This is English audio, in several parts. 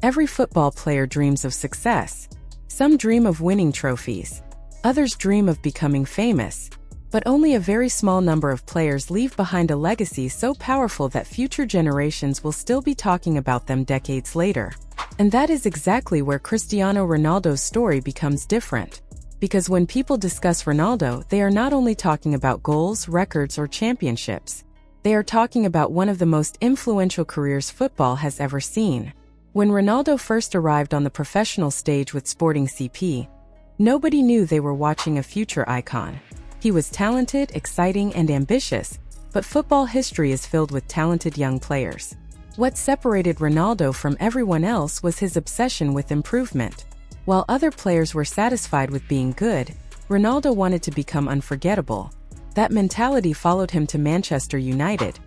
Every football player dreams of success. Some dream of winning trophies. Others dream of becoming famous. But only a very small number of players leave behind a legacy so powerful that future generations will still be talking about them decades later. And that is exactly where Cristiano Ronaldo's story becomes different. Because when people discuss Ronaldo, they are not only talking about goals, records, or championships. They are talking about one of the most influential careers football has ever seen. When Ronaldo first arrived on the professional stage with Sporting CP, nobody knew they were watching a future icon. He was talented, exciting, and ambitious, but football history is filled with talented young players. What separated Ronaldo from everyone else was his obsession with improvement. While other players were satisfied with being good, Ronaldo wanted to become unforgettable. That mentality followed him to Manchester United,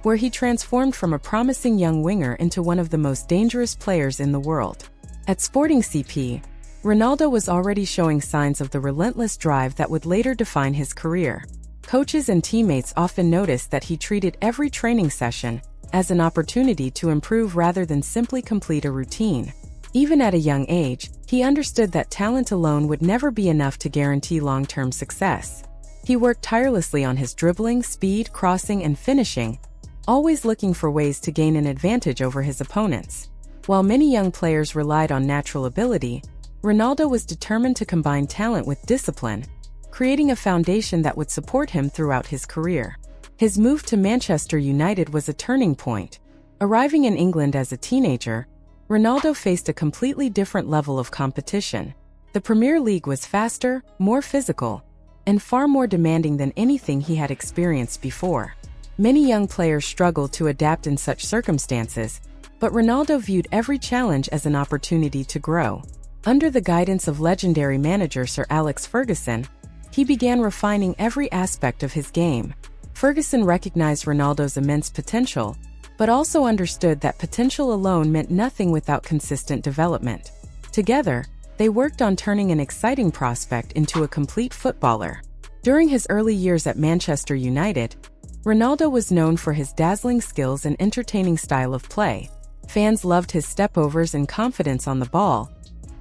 where he transformed from a promising young winger into one of the most dangerous players in the world. At Sporting CP, Ronaldo was already showing signs of the relentless drive that would later define his career. Coaches and teammates often noticed that he treated every training session as an opportunity to improve rather than simply complete a routine. Even at a young age, he understood that talent alone would never be enough to guarantee long-term success. He worked tirelessly on his dribbling, speed, crossing, and finishing, always looking for ways to gain an advantage over his opponents. While many young players relied on natural ability, Ronaldo was determined to combine talent with discipline, creating a foundation that would support him throughout his career. His move to Manchester United was a turning point. Arriving in England as a teenager, Ronaldo faced a completely different level of competition. The Premier League was faster, more physical, and far more demanding than anything he had experienced before. Many young players struggled to adapt in such circumstances, but Ronaldo viewed every challenge as an opportunity to grow. Under the guidance of legendary manager Sir Alex Ferguson, he began refining every aspect of his game. Ferguson recognized Ronaldo's immense potential, but also understood that potential alone meant nothing without consistent development. Together, they worked on turning an exciting prospect into a complete footballer. During his early years at Manchester United, Ronaldo was known for his dazzling skills and entertaining style of play. Fans loved his stepovers and confidence on the ball,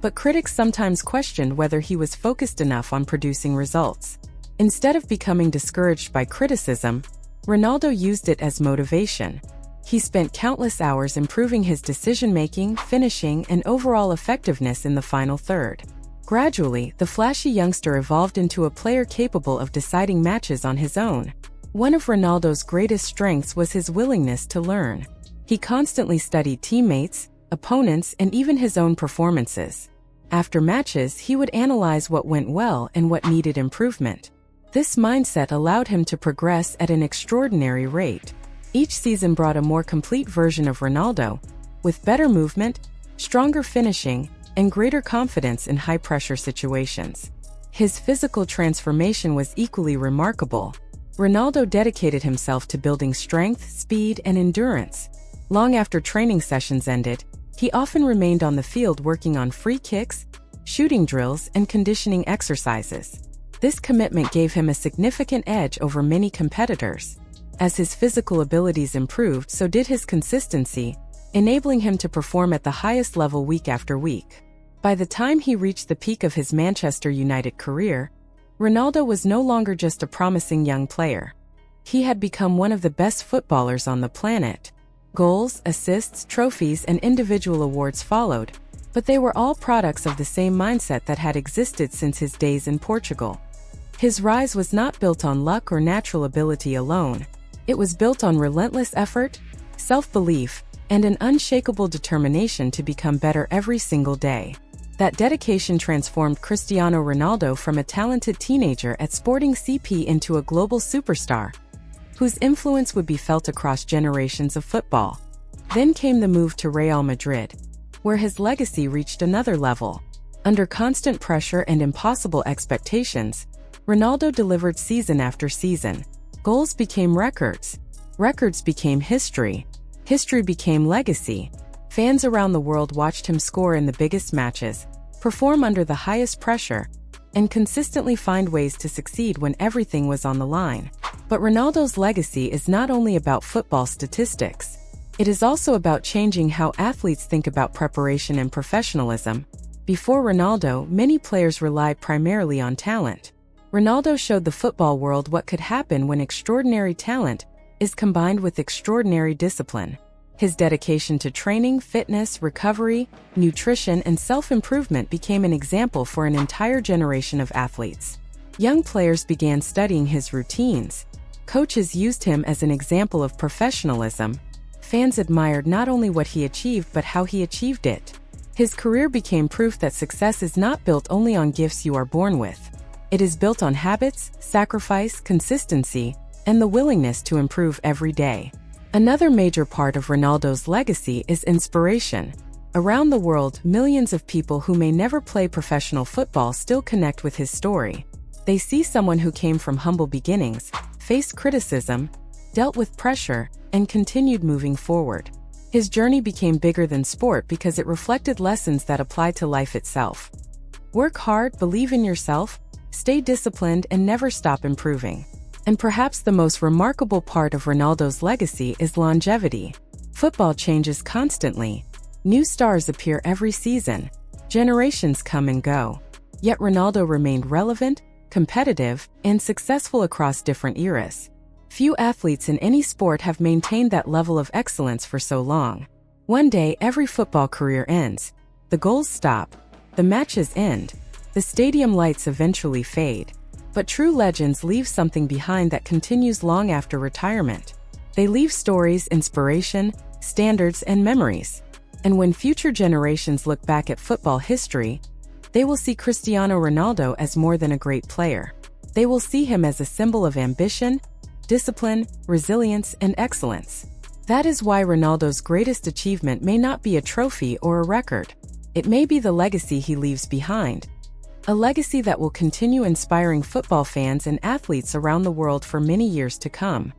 but critics sometimes questioned whether he was focused enough on producing results. Instead of becoming discouraged by criticism, Ronaldo used it as motivation. He spent countless hours improving his decision-making, finishing, and overall effectiveness in the final third. Gradually, the flashy youngster evolved into a player capable of deciding matches on his own. One of Ronaldo's greatest strengths was his willingness to learn. He constantly studied teammates, opponents, and even his own performances. After matches, he would analyze what went well and what needed improvement. This mindset allowed him to progress at an extraordinary rate. Each season brought a more complete version of Ronaldo, with better movement, stronger finishing, and greater confidence in high-pressure situations. His physical transformation was equally remarkable. Ronaldo dedicated himself to building strength, speed, and endurance. Long after training sessions ended, he often remained on the field working on free kicks, shooting drills, and conditioning exercises. This commitment gave him a significant edge over many competitors. As his physical abilities improved, so did his consistency, enabling him to perform at the highest level week after week. By the time he reached the peak of his Manchester United career, Ronaldo was no longer just a promising young player. He had become one of the best footballers on the planet. Goals, assists, trophies, and individual awards followed, but they were all products of the same mindset that had existed since his days in Portugal. His rise was not built on luck or natural ability alone. It was built on relentless effort, self-belief, and an unshakable determination to become better every single day. That dedication transformed Cristiano Ronaldo from a talented teenager at Sporting CP into a global superstar, whose influence would be felt across generations of football. Then came the move to Real Madrid, where his legacy reached another level. Under constant pressure and impossible expectations, Ronaldo delivered season after season. Goals became records. Records became history. History became legacy. Fans around the world watched him score in the biggest matches, perform under the highest pressure, and consistently find ways to succeed when everything was on the line. But Ronaldo's legacy is not only about football statistics. It is also about changing how athletes think about preparation and professionalism. Before Ronaldo, many players relied primarily on talent. Ronaldo showed the football world what could happen when extraordinary talent is combined with extraordinary discipline. His dedication to training, fitness, recovery, nutrition, and self-improvement became an example for an entire generation of athletes. Young players began studying his routines. Coaches used him as an example of professionalism. Fans admired not only what he achieved but how he achieved it. His career became proof that success is not built only on gifts you are born with. It is built on habits, sacrifice, consistency, and the willingness to improve every day. Another major part of Ronaldo's legacy is inspiration. Around the world, millions of people who may never play professional football still connect with his story. They see someone who came from humble beginnings, faced criticism, dealt with pressure, and continued moving forward. His journey became bigger than sport because it reflected lessons that apply to life itself. Work hard, believe in yourself, stay disciplined, and never stop improving. And perhaps the most remarkable part of Ronaldo's legacy is longevity. Football changes constantly. New stars appear every season. Generations come and go. Yet Ronaldo remained relevant, competitive, and successful across different eras. Few athletes in any sport have maintained that level of excellence for so long. One day, every football career ends. The goals stop. The matches end. The stadium lights eventually fade. But true legends leave something behind that continues long after retirement. They leave stories, inspiration, standards, and memories. And when future generations look back at football history, they will see Cristiano Ronaldo as more than a great player. They will see him as a symbol of ambition, discipline, resilience, and excellence. That is why Ronaldo's greatest achievement may not be a trophy or a record. It may be the legacy he leaves behind. A legacy that will continue inspiring football fans and athletes around the world for many years to come.